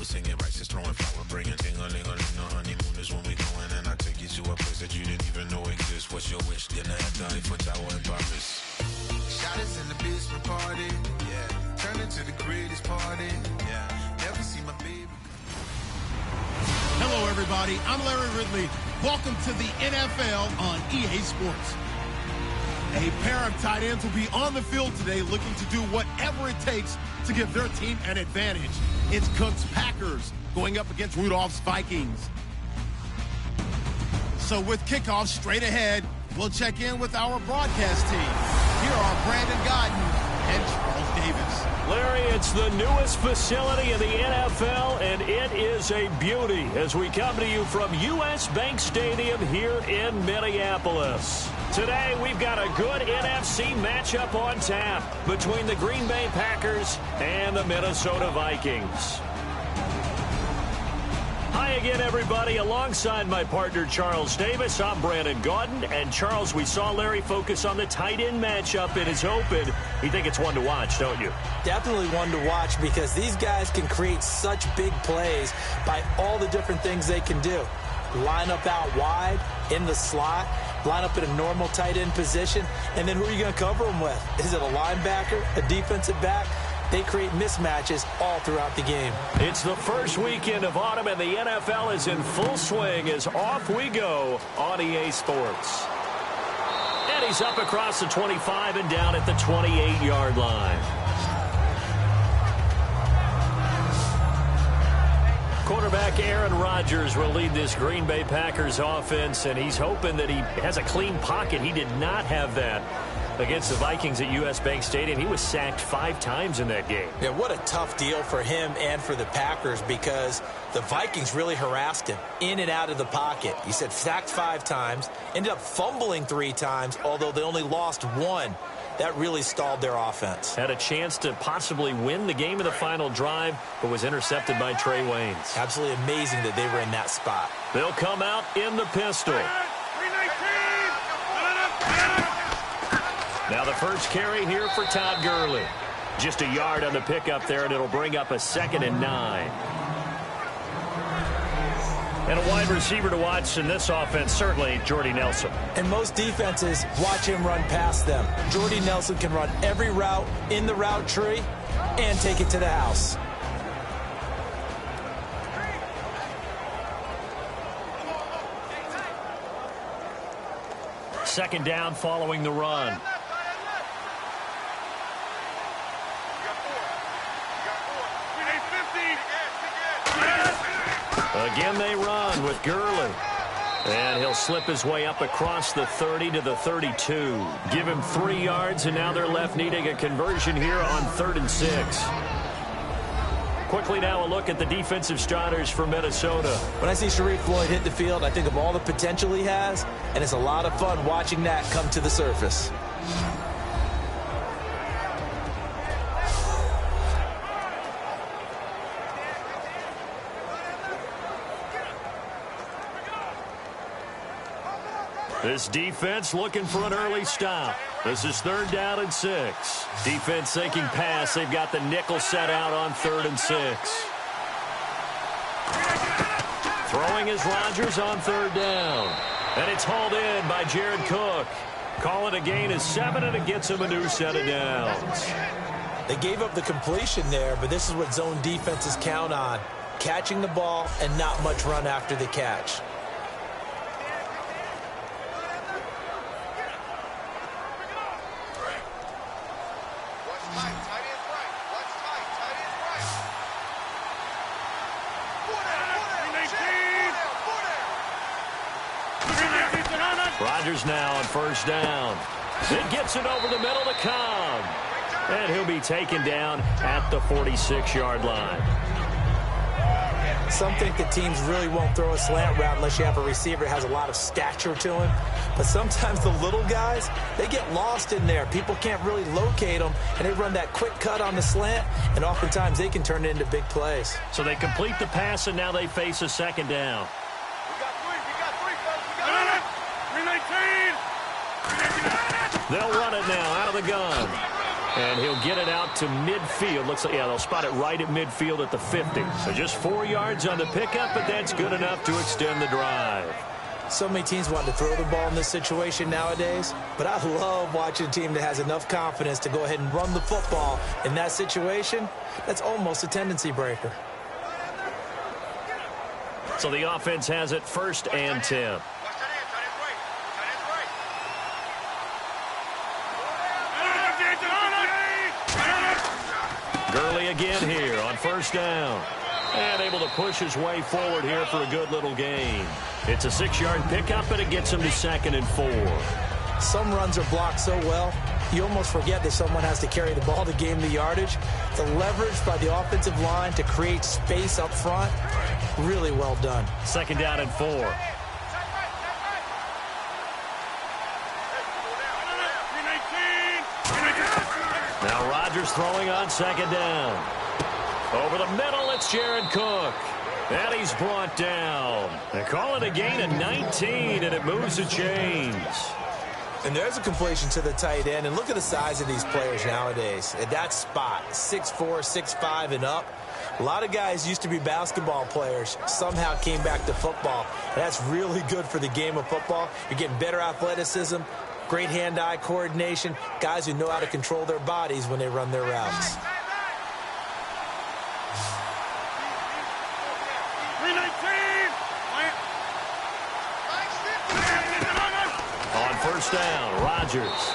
singing righteous, throwing flower, bringing ting-a-ling-a-ling. The honeymoon is when we going, and I take you to a place that you didn't even know exists. What's your wish? Dinner at the Eiffel Tower in Paris. Shot us in the basement party, yeah. Turn into the greatest party, yeah. Never see my baby. Hello, everybody. I'm Larry Ridley. Welcome to the NFL on EA Sports. A pair of tight ends will be on the field today looking to do whatever it takes to give their team an advantage. It's Cook's Packers going up against Rudolph's Vikings. So with kickoff straight ahead, we'll check in with our broadcast team. Here are Brandon Godden and Charles Davis. Larry, it's the newest facility in the NFL, and it is a beauty as we come to you from U.S. Bank Stadium here in Minneapolis. Today, we've got a good NFC matchup on tap between the Green Bay Packers and the Minnesota Vikings. Hi again, everybody. Alongside my partner, Charles Davis, I'm Brandon Gaudin. And, Charles, we saw Larry focus on the tight end matchup in his open. You think it's one to watch, don't you? Definitely one to watch because these guys can create such big plays by all the different things they can do. Line up out wide, in the slot, line up in a normal tight end position, and then who are you going to cover them with? Is it a linebacker, a defensive back? They create mismatches all throughout the game. It's the first weekend of autumn, and the NFL is in full swing as off we go on EA Sports. And he's up across the 25 and down at the 28-yard line. Quarterback Aaron Rodgers will lead this Green Bay Packers offense, and he's hoping that he has a clean pocket. He did not have that against the Vikings at U.S. Bank Stadium. He was sacked 5 times in that game. Yeah, what a tough deal for him and for the Packers because the Vikings really harassed him in and out of the pocket. He said sacked 5 times, ended up fumbling 3 times, although they only lost 1. That really stalled their offense. Had a chance to possibly win the game in the final drive, but was intercepted by Trey Waynes. Absolutely amazing that they were in that spot. They'll come out in the pistol. Now the first carry here for Todd Gurley. Just a yard on the pickup there, and it'll bring up a 2nd and 9. And a wide receiver to watch in this offense, certainly Jordy Nelson. And most defenses watch him run past them. Jordy Nelson can run every route in the route tree and take it to the house. Second down following the run. Again they run with Gurley. And he'll slip his way up across the 30 to the 32. Give him 3 yards, and now they're left needing a conversion here on 3rd and 6. Quickly now a look at the defensive starters for Minnesota. When I see Sharif Floyd hit the field, I think of all the potential he has, and it's a lot of fun watching that come to the surface. This defense looking for an early stop. This is 3rd down and 6. Defense thinking pass. They've got the nickel set out on 3rd and 6. Throwing is Rodgers on 3rd down. And it's hauled in by Jared Cook. Call it a gain of 7, and it gets him a new set of downs. They gave up the completion there, but this is what zone defenses count on. Catching the ball and not much run after the catch. Rodgers now on 1st down. It gets it over the middle to Cobb. And he'll be taken down at the 46-yard line. Some think that teams really won't throw a slant route unless you have a receiver that has a lot of stature to him. But sometimes the little guys, they get lost in there. People can't really locate them, and they run that quick cut on the slant, and oftentimes they can turn it into big plays. So they complete the pass, and now they face a 2nd down. They'll run it now out of the gun. And he'll get it out to midfield. Looks like, yeah, they'll spot it right at midfield at the 50. So just 4 yards on the pickup, but that's good enough to extend the drive. So many teams want to throw the ball in this situation nowadays, but I love watching a team that has enough confidence to go ahead and run the football in that situation. That's almost a tendency breaker. So the offense has it 1st and 10. Gurley again here on 1st down. And able to push his way forward here for a good little gain. It's a 6-yard pickup, and it gets him to 2nd and 4. Some runs are blocked so well, you almost forget that someone has to carry the ball to gain the yardage. The leverage by the offensive line to create space up front, really well done. 2nd down and 4. Now Rodgers throwing on 2nd down. Over the middle, it's Jared Cook. And he's brought down. They call it a gain of 19, and it moves the chains. And there's a completion to the tight end. And look at the size of these players nowadays. At that spot, 6'4", 6'5", and up. A lot of guys used to be basketball players, somehow came back to football. And that's really good for the game of football. You're getting better athleticism, great hand-eye coordination, guys who know how to control their bodies when they run their routes. On 1st down, Rodgers.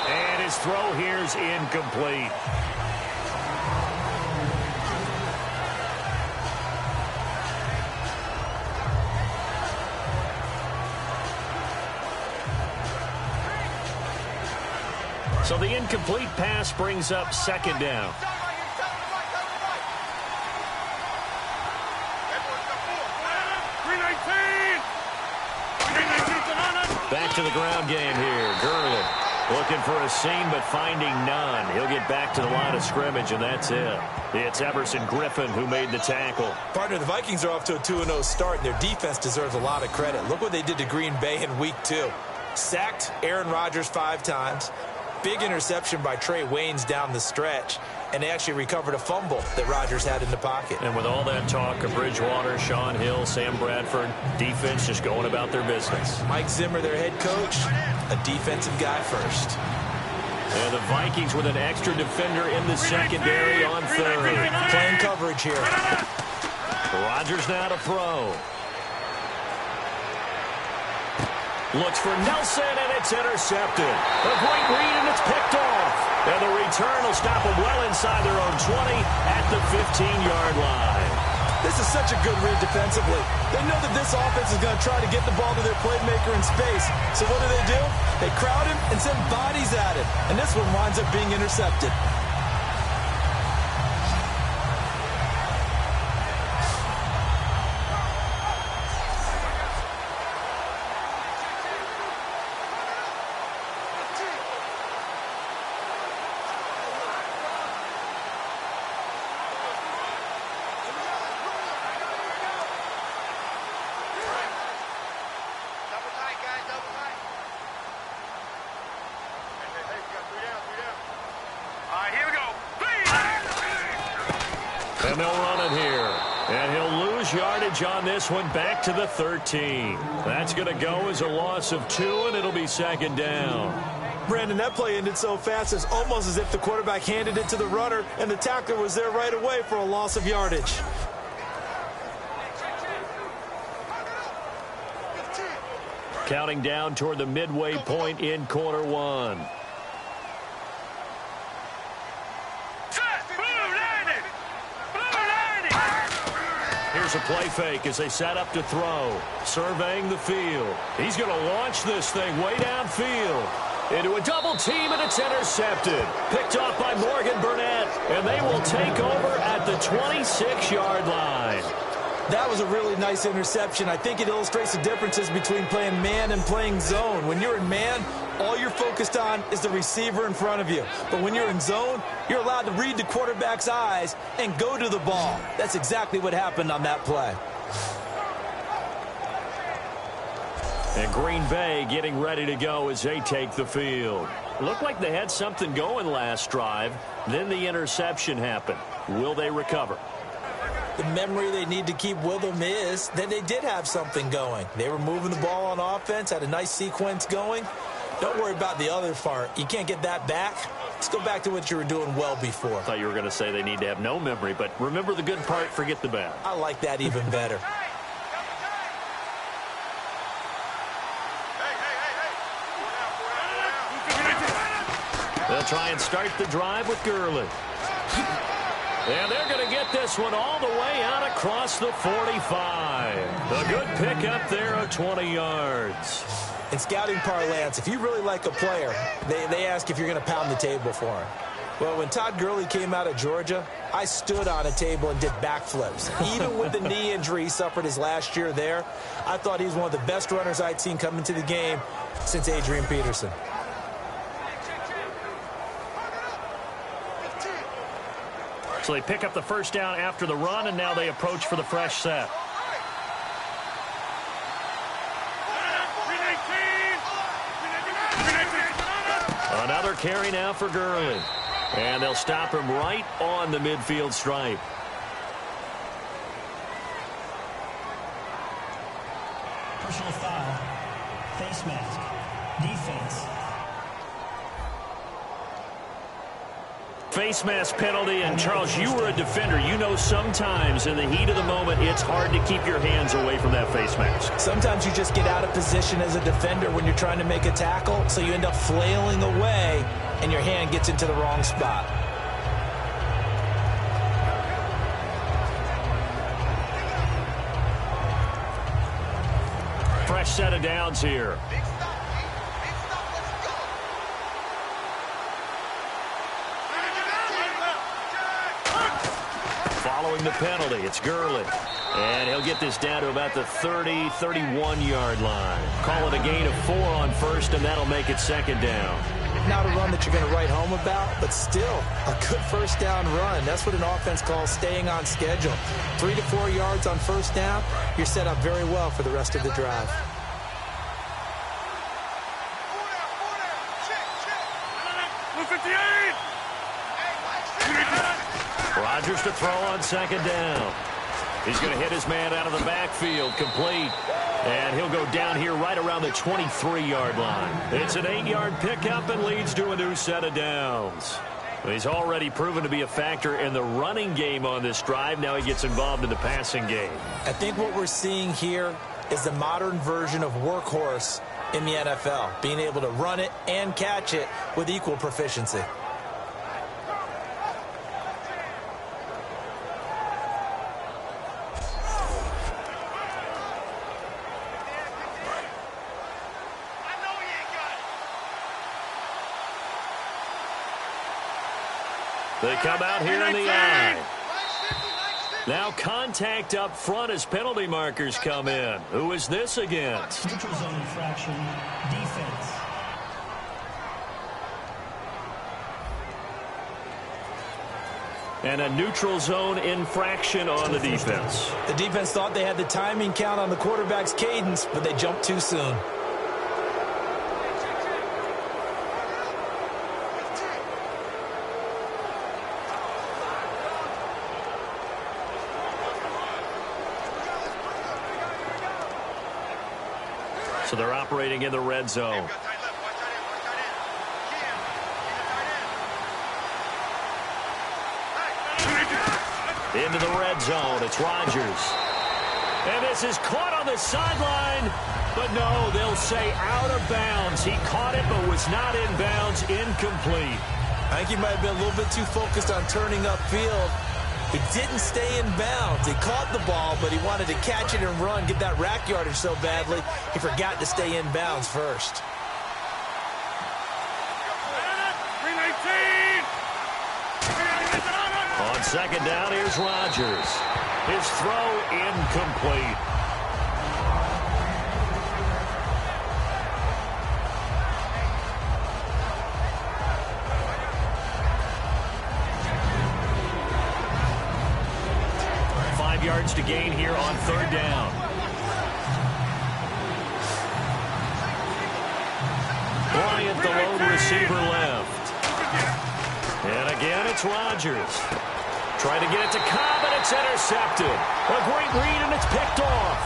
And his throw here's incomplete. So the incomplete pass brings up 2nd down. Back to the ground game here. Gurley looking for a seam, but finding none. He'll get back to the line of scrimmage, and that's it. It's Everson Griffin who made the tackle. Partner, the Vikings are off to a 2-0 start, and their defense deserves a lot of credit. Look what they did to Green Bay in Week 2. Sacked Aaron Rodgers 5 times. Big interception by Trey Waynes down the stretch. And they actually recovered a fumble that Rodgers had in the pocket. And with all that talk of Bridgewater, Sean Hill, Sam Bradford, defense just going about their business. Mike Zimmer, their head coach, a defensive guy first. And the Vikings with an extra defender in the secondary on 3rd. Playing coverage here. Rodgers now to throw. Looks for Nelson, and it's intercepted. A great read, and it's picked off. And the return will stop them well inside their own 20 at the 15-yard line. This is such a good read defensively. They know that this offense is going to try to get the ball to their playmaker in space. So what do? They crowd him and send bodies at him. And this one winds up being intercepted. And they'll run it here. And he'll lose yardage on this one back to the 13. That's going to go as a loss of 2, and it'll be 2nd down. Brandon, that play ended so fast, it's almost as if the quarterback handed it to the runner, and the tackler was there right away for a loss of yardage. Counting down toward the midway point in quarter 1. Here's a play fake as they set up to throw. Surveying the field. He's going to launch this thing way downfield. Into a double team, and it's intercepted. Picked off by Morgan Burnett, and they will take over at the 26-yard line. That was a really nice interception. I think it illustrates the differences between playing man and playing zone. When you're in man, all you're focused on is the receiver in front of you. But when you're in zone, you're allowed to read the quarterback's eyes and go to the ball. That's exactly what happened on that play. And Green Bay getting ready to go as they take the field. Looked like they had something going last drive. Then the interception happened. Will they recover? The memory they need to keep with them is that they did have something going. They were moving the ball on offense, had a nice sequence going. Don't worry about the other part. You can't get that back. Let's go back to what you were doing well before. I thought you were going to say they need to have no memory, but remember the good part, forget the bad. I like that even better. They'll try and start the drive with Gurley. And they're going to get this one all the way out across the 45. A good pickup there of 20 yards. In scouting parlance, if you really like a player, they ask if you're going to pound the table for him. Well, when Todd Gurley came out of Georgia, I stood on a table and did backflips. Even with the knee injury he suffered his last year there, I thought he was one of the best runners I'd seen come into the game since Adrian Peterson. So they pick up the first down after the run, and now they approach for the fresh set. Another carry now for Gurley. And they'll stop him right on the midfield stripe. Personal foul. Face mask. Defense. Face mask penalty, and Charles, you were a defender. You know sometimes in the heat of the moment, it's hard to keep your hands away from that face mask. Sometimes you just get out of position as a defender when you're trying to make a tackle, so you end up flailing away, and your hand gets into the wrong spot. Fresh set of downs here. Following the penalty, it's Gurley. And he'll get this down to about the 30, 31-yard line. Call it a gain of 4 on first, and that'll make it second down. Not a run that you're going to write home about, but still a good first down run. That's what an offense calls staying on schedule. 3 to 4 yards on first down, you're set up very well for the rest of the drive. Rodgers to throw on second down. He's going to hit his man out of the backfield, complete. And he'll go down here right around the 23-yard line. It's an 8-yard pickup and leads to a new set of downs. He's already proven to be a factor in the running game on this drive. Now he gets involved in the passing game. I think what we're seeing here is the modern version of workhorse in the NFL, being able to run it and catch it with equal proficiency. They come out here in the eye. Now contact up front as penalty markers come in. Who is this against? Neutral zone infraction. Defense. And a neutral zone infraction on the defense. The defense thought they had the timing count on the quarterback's cadence, but they jumped too soon. So they're operating in the red zone. Into the red zone. It's Rodgers. And this is caught on the sideline. But no, they'll say out of bounds. He caught it but was not in bounds. Incomplete. I think he might have been a little bit too focused on turning upfield. He didn't stay in bounds. He caught the ball, but he wanted to catch it and run, get that rack yardage so badly, he forgot to stay in bounds first. On second down, here's Rodgers. His throw incomplete. Yards to gain here on third down. Bryant, the lone receiver, left. And again, it's Rodgers. Trying to get it to Cobb, and it's intercepted. A great read, and it's picked off.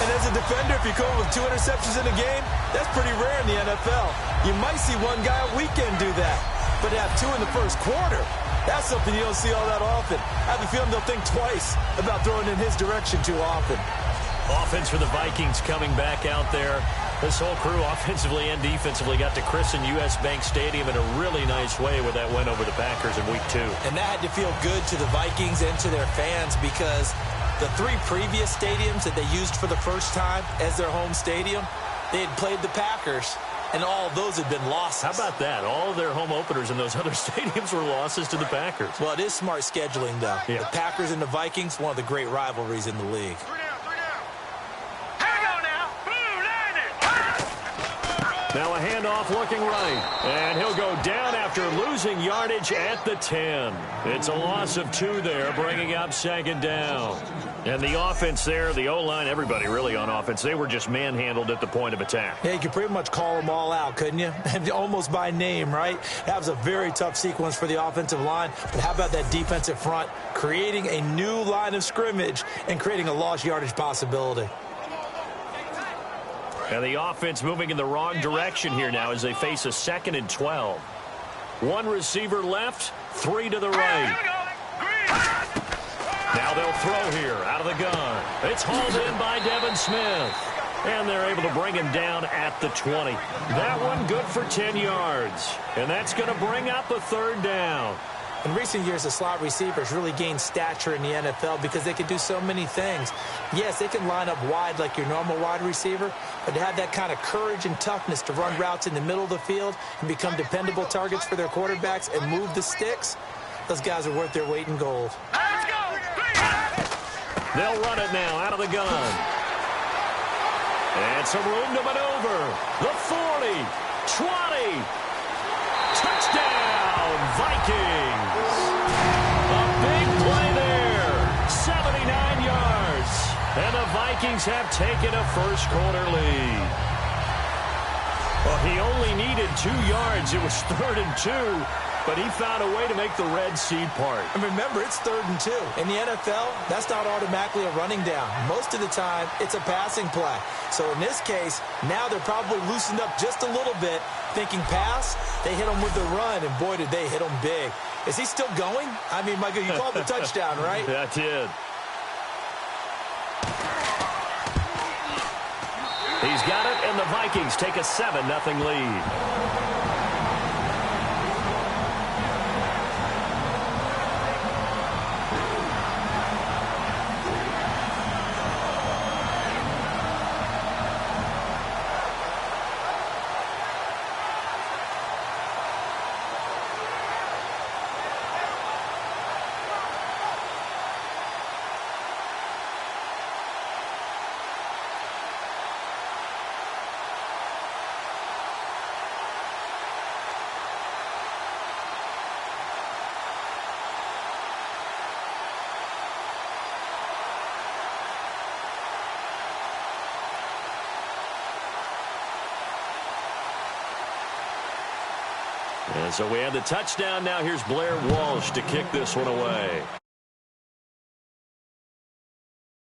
And as a defender, if you come with 2 interceptions in a game, that's pretty rare in the NFL. You might see one guy a weekend do that. But to have 2 in the first quarter, that's something you don't see all that often. I have a feeling they'll think twice about throwing in his direction too often. Offense for the Vikings coming back out there. This whole crew, offensively and defensively, got to christen U.S. Bank Stadium in a really nice way with that win over the Packers in Week 2. And that had to feel good to the Vikings and to their fans because the 3 previous stadiums that they used for the first time as their home stadium, they had played the Packers, and all of those had been losses. How about that? All of their home openers in those other stadiums were losses to the Packers. Well, it is smart scheduling, though. Yeah. The Packers and the Vikings, one of the great rivalries in the league. Now a handoff looking right, and he'll go down after losing yardage at the 10. It's a loss of 2 there, bringing up 2nd down. And the offense there, the O-line, everybody really on offense, they were just manhandled at the point of attack. Yeah, you could pretty much call them all out, couldn't you? Almost by name, right? That was a very tough sequence for the offensive line. But how about that defensive front creating a new line of scrimmage and creating a lost yardage possibility? And the offense moving in the wrong direction here now as they face a 2nd and 12. 1 receiver left, 3 to the right. Now they'll throw here out of the gun. It's hauled in by Devin Smith. And they're able to bring him down at the 20. That one good for 10 yards. And that's going to bring up a 3rd down. In recent years, the slot receivers really gained stature in the NFL because they can do so many things. Yes, they can line up wide like your normal wide receiver, but to have that kind of courage and toughness to run routes in the middle of the field and become dependable targets for their quarterbacks and move the sticks, those guys are worth their weight in gold. They'll run it now out of the gun. And some room to maneuver. The 40, 20, touchdown, Vikings. A big play there, 79 yards. And the Vikings have taken a first quarter lead. Well, he only needed 2 yards. It was 3rd and 2, but he found a way to make the red seed part. And remember, it's 3rd and 2. In the NFL, that's not automatically a running down. Most of the time, it's a passing play. So in this case, now they're probably loosened up just a little bit, thinking pass. They hit him with the run, and boy, did they hit him big. Is he still going? I mean, Michael, you called the touchdown, right? That did. He's got it, and the Vikings take a 7-0 lead. And so we have the touchdown. Now here's Blair Walsh to kick this one away.